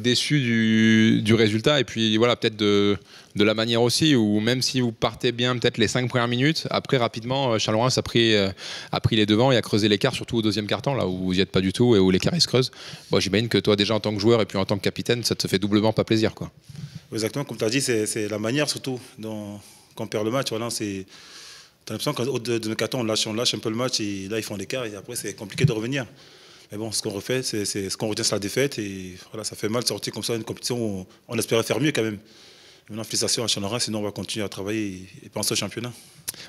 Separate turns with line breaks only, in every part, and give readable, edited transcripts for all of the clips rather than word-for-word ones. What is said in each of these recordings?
déçu du résultat et puis voilà, peut-être de la manière aussi, où même si vous partez bien peut-être les 5 premières minutes, après rapidement Charleroi a pris les devants et a creusé l'écart, surtout au deuxième quart-temps, là où vous n'y êtes pas du tout et où l'écart il se creuse. Bon, j'imagine que toi déjà en tant que joueur et puis en tant que capitaine, ça te fait doublement pas plaisir, quoi.
Exactement, comme tu as dit, c'est la manière surtout qu'on perd le match. Voilà, t'as l'impression qu'au deuxième quart-temps, on lâche un peu le match et là ils font l'écart et après c'est compliqué de revenir. Mais bon, ce qu'on refait, c'est ce qu'on retient, c'est la défaite. Et voilà, ça fait mal de sortir comme ça une compétition où on espérait faire mieux quand même. Maintenant, félicitations à Charleroi, sinon on va continuer à travailler et penser au championnat.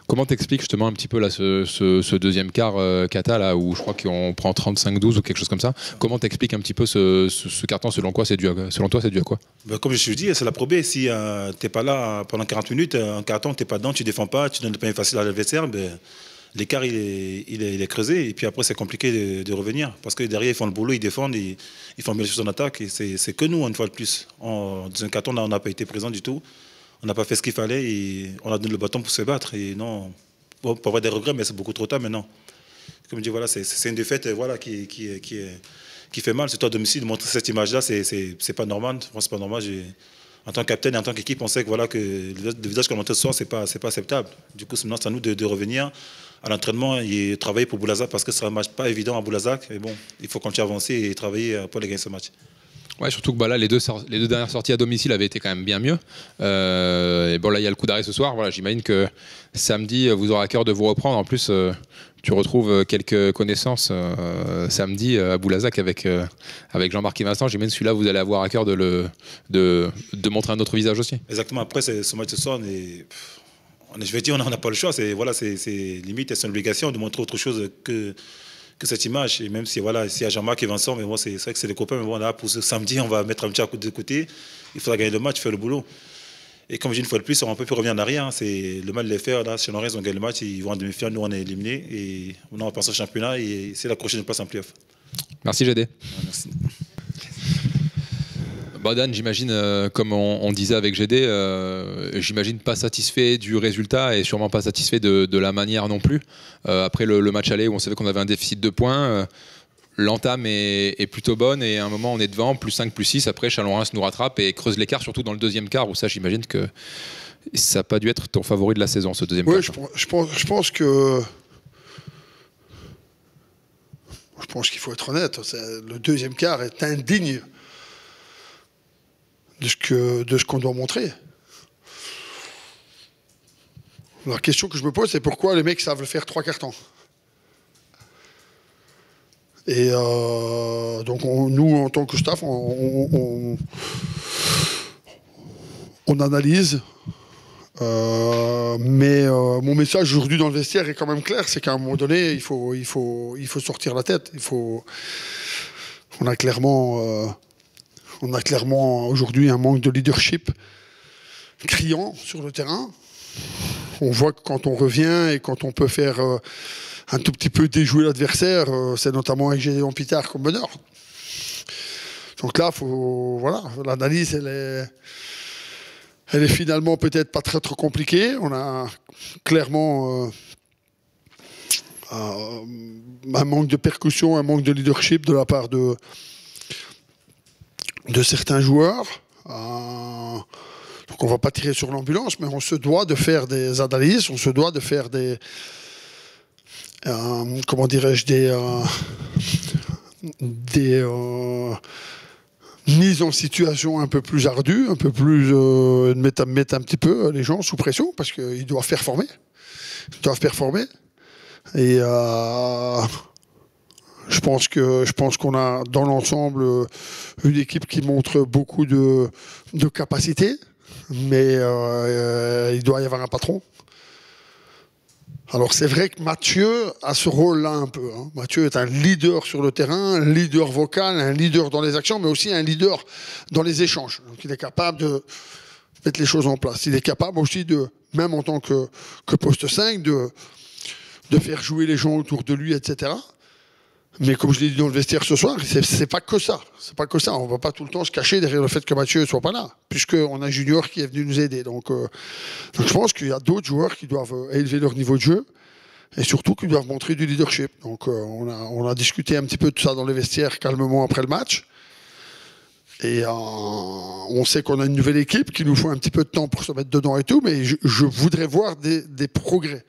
Comment t'expliques justement un petit peu là, ce deuxième quart Kata, là, où je crois qu'on prend 35-12 ou quelque chose comme ça. Comment t'expliques un petit peu ce carton, selon toi, c'est dû à quoi?
Ben, comme je te dis, c'est la probée. Si tu n'es pas là pendant 40 minutes, un carton, tu n'es pas dedans, tu ne défends pas, tu donnes le pain facile à l'adversaire, ben, l'écart il est creusé et puis après c'est compliqué de revenir parce que derrière ils font le boulot, ils défendent, ils font bien les choses en attaque et c'est que nous une fois de plus. Dans un carton on n'a pas été présent du tout, on n'a pas fait ce qu'il fallait et on a donné le bâton pour se battre et non, bon, pour avoir des regrets mais c'est beaucoup trop tard maintenant. Comme je dis, voilà, c'est une défaite voilà, qui fait mal, c'est toi à domicile de montrer cette image là, c'est pas normal, moi c'est pas normal. En tant que capitaine et en tant qu'équipe, on sait que, voilà, que le visage qu'on a montré ce soir, c'est pas acceptable. Du coup, maintenant, c'est à nous de revenir à l'entraînement et travailler pour Boulazac parce que ce sera un match pas évident à Boulazac. Mais bon, il faut continuer à avancer et travailler pour les gagner ce match.
Ouais, surtout que bah, là, les deux dernières sorties à domicile avaient été quand même bien mieux. Et bon, là, il y a le coup d'arrêt ce soir. Voilà, j'imagine que samedi, vous aurez à cœur de vous reprendre. En plus, tu retrouves quelques connaissances samedi à Boulazac avec Jean-Marc et Vincent. J'imagine celui-là, vous allez avoir à cœur de montrer un autre visage aussi.
Exactement. Après, ce match ce soir, je vais dire, on n'a pas le choix. Voilà, c'est limite, c'est une obligation de montrer autre chose que cette image. Et même si voilà, s'il y a Jean-Marc et Vincent, mais moi c'est vrai que c'est des copains, mais bon, là, pour ce samedi, on va mettre un petit coup de côté. Il faudra gagner le match, faire le boulot. Et comme je dis une fois de plus, on ne peut plus revenir en arrière. Hein. C'est le mal de les faire. Là, chez Norez, on gagne le match, ils vont en demi-finale, nous on est éliminés. Et maintenant on pense au championnat et c'est la prochaine place en play-off.
Merci GD.
Ouais, merci.
Dan, j'imagine, comme on disait avec GD, j'imagine pas satisfait du résultat et sûrement pas satisfait de la manière non plus. Après le match aller où on savait qu'on avait un déficit de points, l'entame est plutôt bonne et à un moment on est devant, plus 5, plus 6. Après, Chalon-Reims nous rattrape et creuse l'écart, surtout dans le deuxième quart où ça, j'imagine que ça n'a pas dû être ton favori de la saison, ce deuxième quart.
Je pense qu'il faut être honnête. Le deuxième quart est indigne de ce qu'on doit montrer. La question que je me pose, c'est pourquoi les mecs savent le faire 3 quarts temps. Et donc nous, en tant que staff, on analyse. Mais mon message aujourd'hui dans le vestiaire est quand même clair, c'est qu'à un moment donné, il faut sortir la tête. On a clairement aujourd'hui un manque de leadership criant sur le terrain. On voit que quand on revient et quand on peut faire un tout petit peu déjouer l'adversaire, c'est notamment avec Gédéon Pitard comme meneur. Donc là, voilà, l'analyse, elle est finalement peut-être pas très trop compliquée. On a clairement un manque de percussion, un manque de leadership de la part de certains joueurs. Donc on ne va pas tirer sur l'ambulance, mais on se doit de faire des analyses, on se doit de faire des mise en situation un peu plus ardue, un peu plus mettre un petit peu les gens sous pression parce qu'ils doivent performer. Ils doivent performer. Et je pense qu'on a dans l'ensemble une équipe qui montre beaucoup de capacité, mais il doit y avoir un patron. Alors c'est vrai que Mathieu a ce rôle-là un peu. Hein. Mathieu est un leader sur le terrain, un leader vocal, un leader dans les actions, mais aussi un leader dans les échanges. Donc il est capable de mettre les choses en place. Il est capable aussi même en tant que poste 5, de faire jouer les gens autour de lui, etc. Mais comme je l'ai dit dans le vestiaire ce soir, c'est pas que ça. C'est pas que ça. On ne va pas tout le temps se cacher derrière le fait que Mathieu ne soit pas là, puisqu'on a un junior qui est venu nous aider. Donc je pense qu'il y a d'autres joueurs qui doivent élever leur niveau de jeu et surtout qui doivent montrer du leadership. Donc on a discuté un petit peu de ça dans les vestiaires calmement après le match. Et on sait qu'on a une nouvelle équipe, qu'il nous faut un petit peu de temps pour se mettre dedans et tout, mais je voudrais voir des progrès.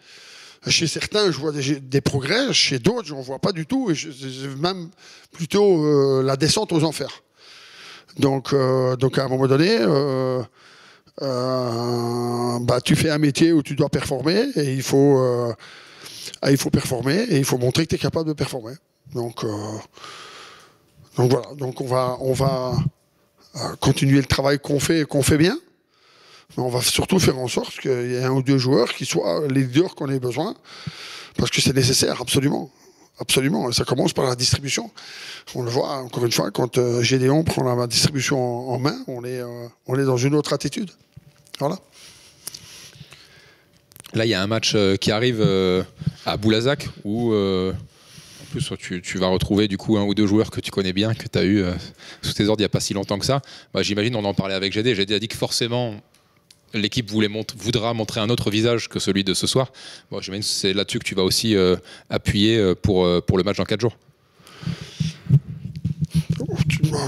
Chez certains, je vois des progrès, chez d'autres, je n'en vois pas du tout, et même plutôt la descente aux enfers. Donc à un moment donné, tu fais un métier où tu dois performer, et il faut performer, et il faut montrer que tu es capable de performer. Donc voilà, donc on va continuer le travail qu'on fait bien. Mais on va surtout faire en sorte qu'il y ait un ou deux joueurs qui soient les leaders qu'on ait besoin, parce que c'est nécessaire, absolument. Absolument, et ça commence par la distribution. On le voit, encore une fois, quand Gédéon prend la distribution en main, on est dans une autre attitude. Voilà.
Là, il y a un match qui arrive à Boulazac, où en plus tu vas retrouver du coup un ou deux joueurs que tu connais bien, que tu as eu sous tes ordres il n'y a pas si longtemps que ça. J'imagine, on en parlait avec Gédé. Gédé a dit que forcément l'équipe voudra montrer un autre visage que celui de ce soir. J'imagine que c'est là-dessus que tu vas aussi appuyer pour le match dans 4 jours.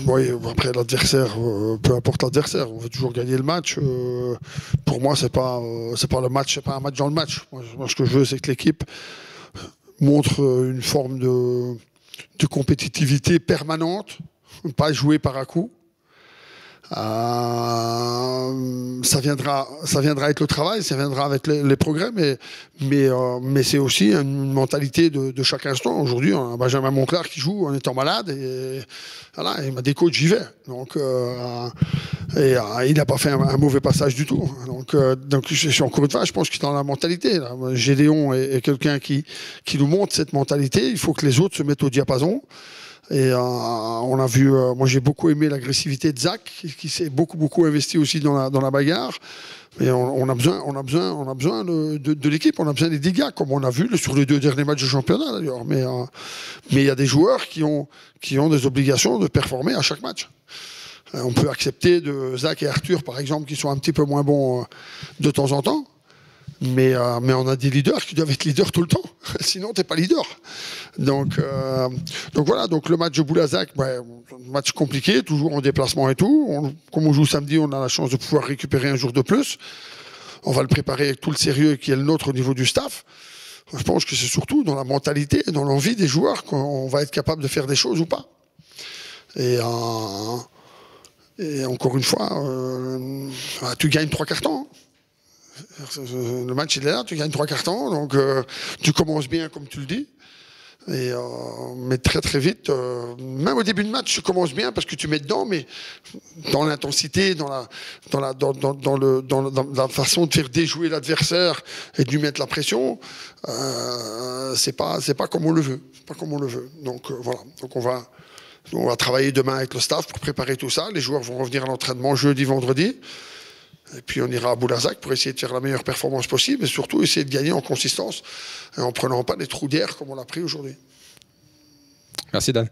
Oui, après l'adversaire, peu importe l'adversaire, on veut toujours gagner le match. Pour moi, c'est pas le match, c'est pas un match dans le match. Moi, ce que je veux, c'est que l'équipe montre une forme de compétitivité permanente, pas jouer par à coup. Ça viendra avec le travail, ça viendra avec les progrès, mais c'est aussi une mentalité de chaque instant. Aujourd'hui, on a Benjamin Monclar qui joue en étant malade, et voilà, il m'a dit coach, j'y vais. Donc, il n'a pas fait un mauvais passage du tout. Donc encore une fois, je pense qu'il est dans la mentalité. Là. Gédéon est quelqu'un qui nous montre cette mentalité. Il faut que les autres se mettent au diapason. Et on a vu, moi j'ai beaucoup aimé l'agressivité de Zach, qui s'est beaucoup investi aussi dans la bagarre. Mais on a besoin de l'équipe, on a besoin des dégâts, comme on a vu sur les 2 derniers matchs de championnat d'ailleurs. Mais il y a des joueurs qui ont des obligations de performer à chaque match. On peut accepter de Zach et Arthur, par exemple, qui sont un petit peu moins bons de temps en temps. Mais on a des leaders qui doivent être leaders tout le temps. Sinon, tu n'es pas leader. Donc voilà, donc le match de Boulazac, match compliqué, toujours en déplacement et tout. Comme on joue samedi, on a la chance de pouvoir récupérer un jour de plus. On va le préparer avec tout le sérieux qui est le nôtre au niveau du staff. Je pense que c'est surtout dans la mentalité, dans l'envie des joueurs qu'on va être capable de faire des choses ou pas. Et encore une fois, tu gagnes 3 cartons. Le match il est là, tu gagnes 3 cartons, donc tu commences bien comme tu le dis. Mais très vite, même au début de match, tu commences bien parce que tu mets dedans, mais dans l'intensité, dans la façon de faire déjouer l'adversaire et de lui mettre la pression, c'est pas comme on le veut. Pas comme on le veut. Donc voilà. Donc on va travailler demain avec le staff pour préparer tout ça. Les joueurs vont revenir à l'entraînement jeudi, vendredi. Et puis on ira à Boulazac pour essayer de faire la meilleure performance possible et surtout essayer de gagner en consistance et en prenant pas des trous d'air comme on l'a pris aujourd'hui.
Merci Dan.